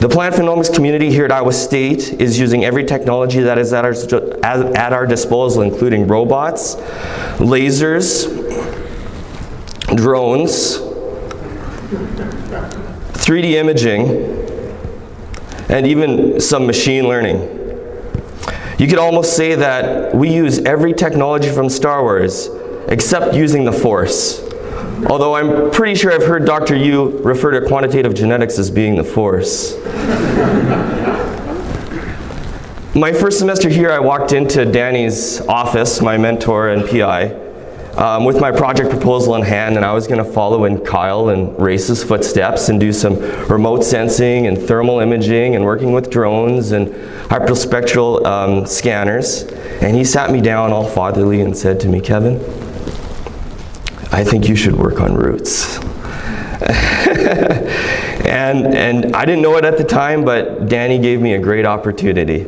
The plant phenomics community here at Iowa State is using every technology that is at our disposal, including robots, lasers, drones, 3D imaging, and even some machine learning. You could almost say that we use every technology from Star Wars except using the Force. Although I'm pretty sure I've heard Dr. Yu refer to quantitative genetics as being the Force. My first semester here, I walked into Danny's office, my mentor and PI, with my project proposal in hand, and I was going to follow in Kyle and Race's footsteps and do some remote sensing and thermal imaging and working with drones and hyperspectral scanners. And he sat me down all fatherly and said to me, "Kevin, I think you should work on roots." and I didn't know it at the time, but Danny gave me a great opportunity.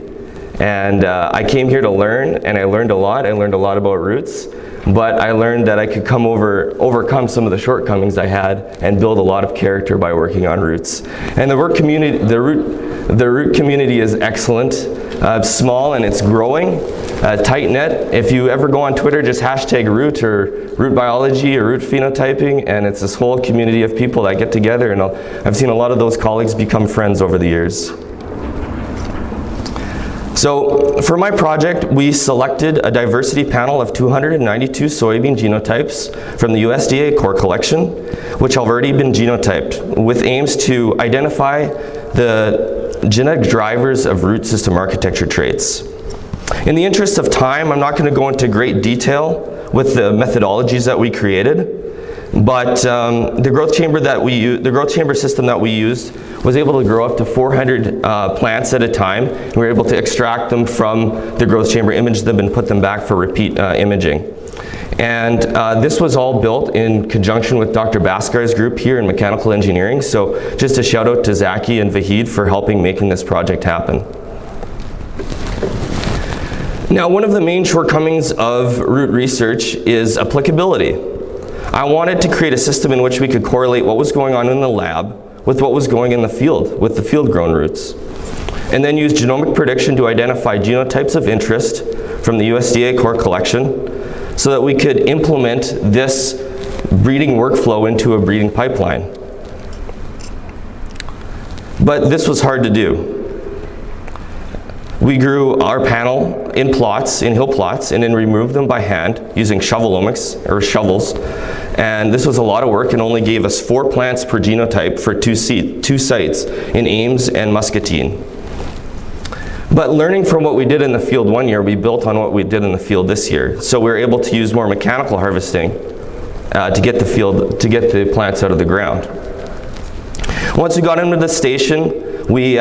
And I came here to learn, and I learned a lot. I learned a lot about roots, but I learned that I could overcome some of the shortcomings I had and build a lot of character by working on roots. And the root community is excellent. It's small and it's growing. Tight net. If you ever go on Twitter, just hashtag root or root biology or root phenotyping, and it's this whole community of people that get together, and I've seen a lot of those colleagues become friends over the years. So for my project, we selected a diversity panel of 292 soybean genotypes from the USDA core collection, which have already been genotyped, with aims to identify the genetic drivers of root system architecture traits. In the interest of time, I'm not going to go into great detail with the methodologies that we created, but the growth chamber system that we used was able to grow up to 400 plants at a time. We were able to extract them from the growth chamber, image them, and put them back for repeat imaging. And this was all built in conjunction with Dr. Baskar's group here in mechanical engineering. So just a shout out to Zaki and Vahid for helping making this project happen. Now, one of the main shortcomings of root research is applicability. I wanted to create a system in which we could correlate what was going on in the lab with what was going in the field, with the field-grown roots, and then use genomic prediction to identify genotypes of interest from the USDA core collection so that we could implement this breeding workflow into a breeding pipeline. But this was hard to do. We grew our panel in plots, in hill plots, and then removed them by hand using shovelomics, or shovels. And this was a lot of work and only gave us 4 plants per genotype for two sites in Ames and Muscatine. But learning from what we did in the field one year, we built on what we did in the field this year. So we were able to use more mechanical harvesting to get the plants out of the ground. Once we got into the station, we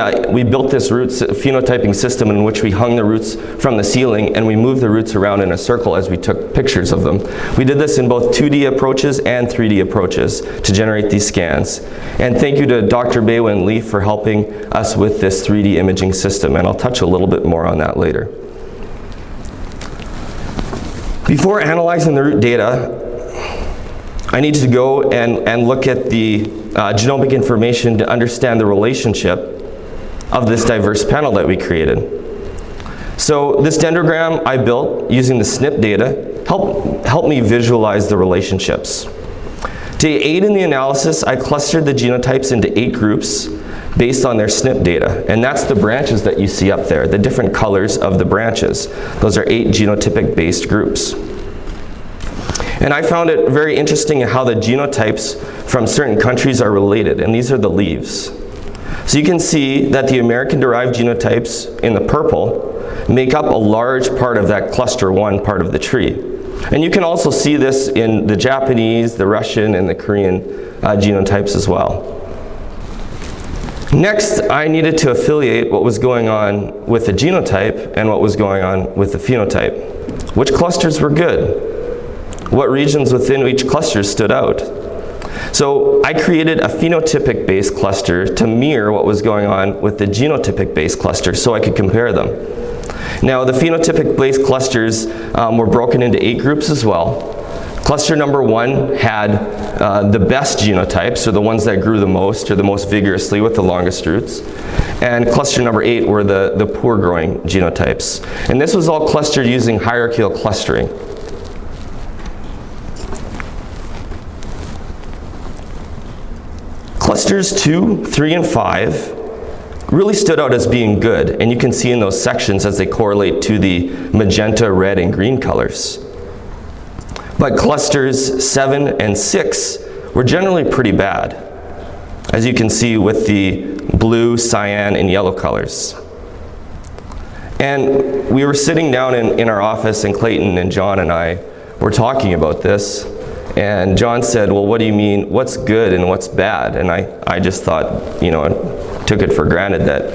built this roots phenotyping system in which we hung the roots from the ceiling and we moved the roots around in a circle as we took pictures of them. We did this in both 2D approaches and 3D approaches to generate these scans. And thank you to Dr. Baywin Lee for helping us with this 3D imaging system, and I'll touch a little bit more on that later. Before analyzing the root data, I need to go and look at the genomic information to understand the relationship of this diverse panel that we created. So this dendrogram I built using the SNP data helped me visualize the relationships. To aid in the analysis, I clustered the genotypes into 8 groups based on their SNP data, and that's the branches that you see up there, the different colors of the branches. Those are 8 genotypic based groups. And I found it very interesting how the genotypes from certain countries are related, and these are the leaves. So you can see that the American-derived genotypes in the purple make up a large part of that cluster 1 part of the tree. And you can also see this in the Japanese, the Russian, and the Korean genotypes as well. Next, I needed to affiliate what was going on with the genotype and what was going on with the phenotype. Which clusters were good? What regions within each cluster stood out? So I created a phenotypic-based cluster to mirror what was going on with the genotypic-based cluster so I could compare them. Now the phenotypic-based clusters were broken into 8 groups as well. Cluster number 1 had the best genotypes, or the ones that grew the most or the most vigorously with the longest roots. And cluster number 8 were the poor growing genotypes. And this was all clustered using hierarchical clustering. Clusters 2, 3, and 5 really stood out as being good, and you can see in those sections as they correlate to the magenta, red, and green colors. But clusters 7 and 6 were generally pretty bad, as you can see with the blue, cyan, and yellow colors. And we were sitting down in our office, and Clayton and John and I were talking about this. And John said, well, what do you mean, what's good and what's bad? And I just thought, you know, I took it for granted that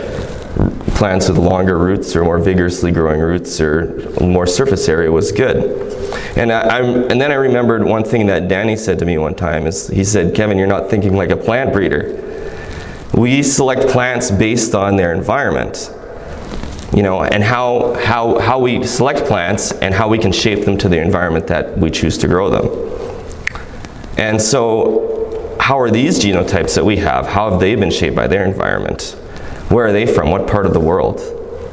plants with longer roots or more vigorously growing roots or more surface area was good. And then I remembered one thing that Danny said to me one time. Is he said, Kevin, you're not thinking like a plant breeder. We select plants based on their environment, you know, and how we select plants and how we can shape them to the environment that we choose to grow them. And so, how are these genotypes that we have, how have they been shaped by their environment? Where are they from? What part of the world?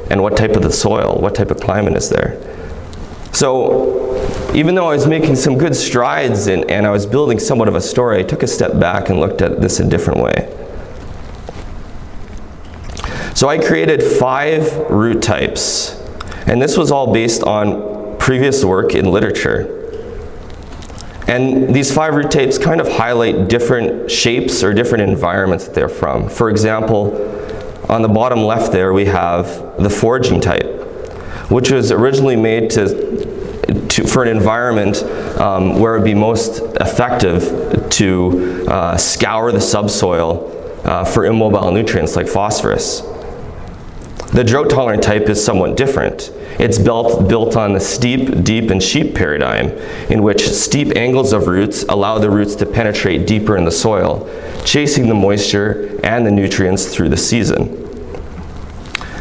And what type of the soil? What type of climate is there? So, even though I was making some good strides and I was building somewhat of a story, I took a step back and looked at this a different way. So I created 5 root types, and this was all based on previous work in literature. And these 5 root types kind of highlight different shapes or different environments that they're from. For example, on the bottom left there we have the foraging type, which was originally made for an environment where it would be most effective to scour the subsoil for immobile nutrients like phosphorus. The drought-tolerant type is somewhat different. It's built on the steep, deep, and sheep paradigm, in which steep angles of roots allow the roots to penetrate deeper in the soil, chasing the moisture and the nutrients through the season.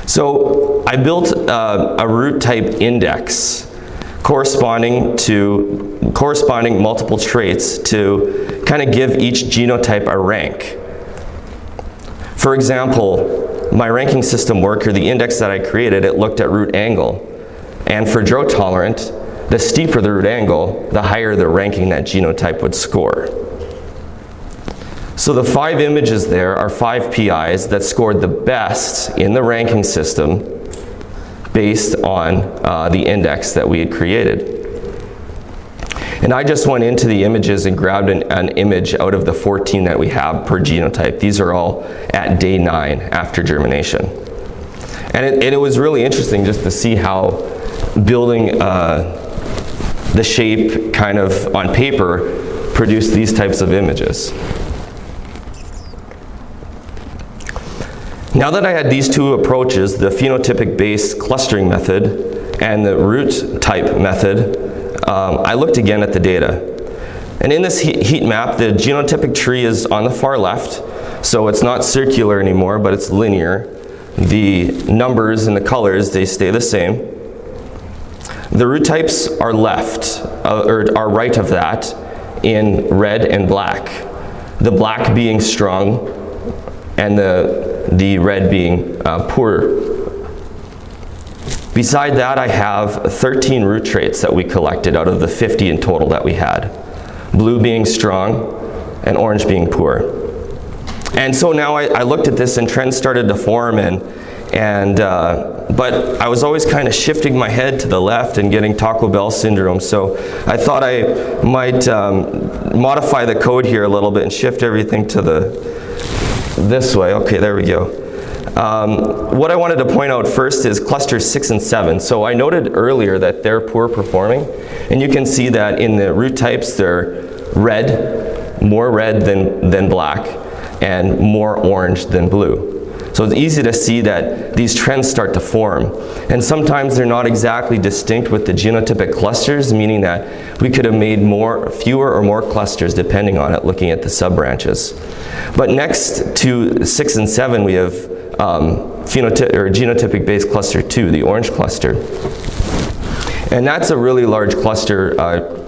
So I built a root type index corresponding multiple traits to kind of give each genotype a rank. For example, my ranking system work, or the index that I created, it looked at root angle. And for drought tolerant, the steeper the root angle, the higher the ranking that genotype would score. So the 5 images there are 5 PIs that scored the best in the ranking system based on the index that we had created. And I just went into the images and grabbed an image out of the 14 that we have per genotype. These are all at day 9 after germination. And it was really interesting just to see how building the shape kind of on paper produced these types of images. Now that I had these 2 approaches, the phenotypic based clustering method and the root type method, I looked again at the data. And in this heat map, the genotypic tree is on the far left, so it's not circular anymore, but it's linear. The numbers and the colors, they stay the same. The root types are left, or are right of that, in red and black. The black being strong, and the red being poor. Beside that, I have 13 root traits that we collected out of the 50 in total that we had. Blue being strong and orange being poor. And so now I looked at this and trends started to form, but I was always kind of shifting my head to the left and getting Taco Bell syndrome. So I thought I might modify the code here a little bit and shift everything to this way. Okay, there we go. What I wanted to point out first is clusters 6 and 7. So I noted earlier that they're poor performing, and you can see that in the root types they're red, more red than black, and more orange than blue. So it's easy to see that these trends start to form. And sometimes they're not exactly distinct with the genotypic clusters, meaning that we could have made fewer or more clusters depending on it, looking at the sub-branches. But next to 6 and 7, we have genotypic based cluster 2, the orange cluster. And that's a really large cluster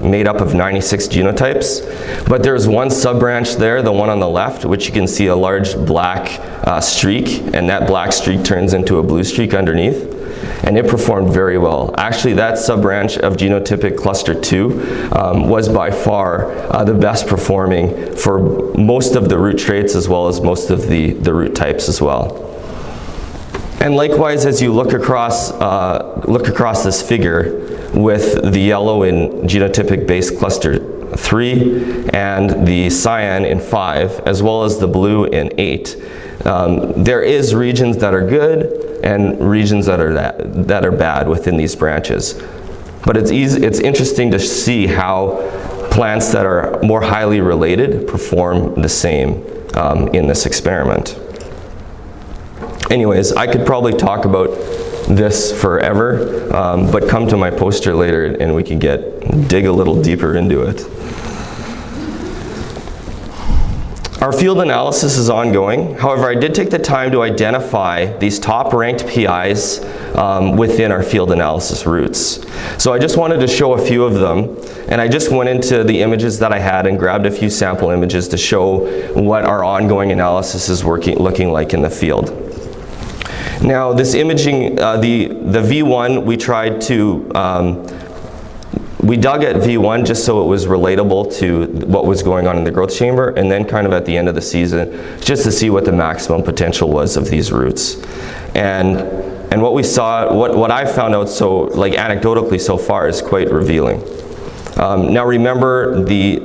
made up of 96 genotypes. But there's one sub-branch there, the one on the left, which you can see a large black streak, and that black streak turns into a blue streak underneath. And it performed very well. Actually, that sub-branch of genotypic cluster 2 was by far the best performing for most of the root traits as well as most of the root types as well. And likewise, as you look across this figure with the yellow in genotypic base cluster 3 and the cyan in 5, as well as the blue in 8, there is regions that are good and regions that are bad within these branches. But it's interesting to see how plants that are more highly related perform the same in this experiment. Anyways, I could probably talk about this forever, but come to my poster later and we can dig a little deeper into it. Our field analysis is ongoing. However, I did take the time to identify these top-ranked PIs within our field analysis routes. So I just wanted to show a few of them, and I just went into the images that I had and grabbed a few sample images to show what our ongoing analysis is looking like in the field. Now, this imaging, the V1, we tried to we dug at V1 just so it was relatable to what was going on in the growth chamber, and then kind of at the end of the season, just to see what the maximum potential was of these roots. And what we saw, what I found out anecdotally so far is quite revealing. Now remember the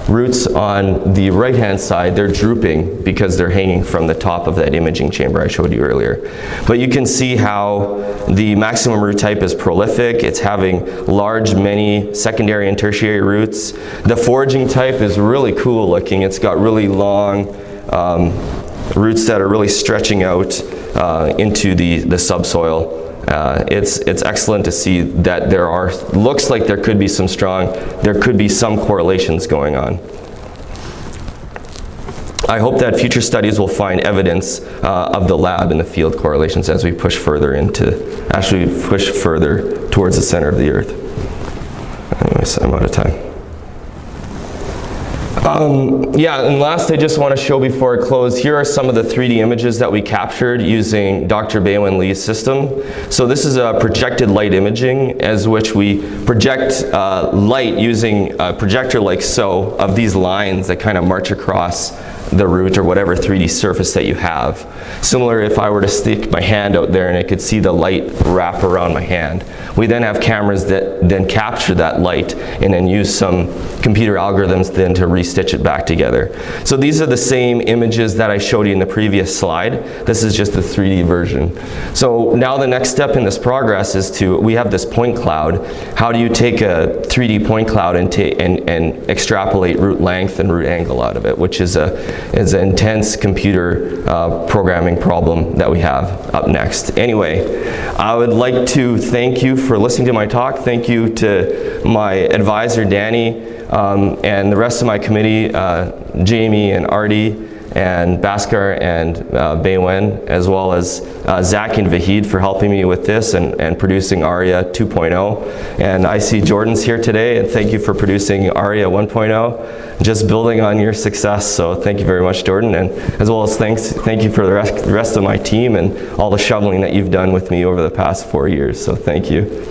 roots on the right-hand side, they're drooping because they're hanging from the top of that imaging chamber I showed you earlier. But you can see how the maximum root type is prolific. It's having large, many secondary and tertiary roots. The foraging type is really cool looking. It's got really long roots that are really stretching out into the subsoil. It's excellent to see that looks like there could be some correlations going on. I hope that future studies will find evidence of the lab and the field correlations as we push further towards the center of the Earth. Anyways, I'm out of time. Yeah, and last I just want to show before I close, here are some of the 3D images that we captured using Dr. Baewon Lee's system. So this is a projected light imaging, as which we project light using a projector like so of these lines that kind of march across the root or whatever 3D surface that you have. Similar if I were to stick my hand out there and I could see the light wrap around my hand. We then have cameras that then capture that light and then use some computer algorithms then to restitch it back together. So these are the same images that I showed you in the previous slide. This is just the 3D version. So now the next step in this progress is we have this point cloud. How do you take a 3D point cloud and extrapolate root length and root angle out of it, which is an intense computer programming problem that we have up next. Anyway, I would like to thank you for listening to my talk. Thank you to my advisor, Danny, and the rest of my committee, Jamie and Artie, and Bhaskar and Baewon, as well as Zach and Vahid for helping me with this and producing ARIA 2.0. And I see Jordan's here today, and thank you for producing ARIA 1.0, just building on your success. So thank you very much, Jordan, and as well as thank you for the rest of my team and all the shoveling that you've done with me over the past 4 years. So thank you.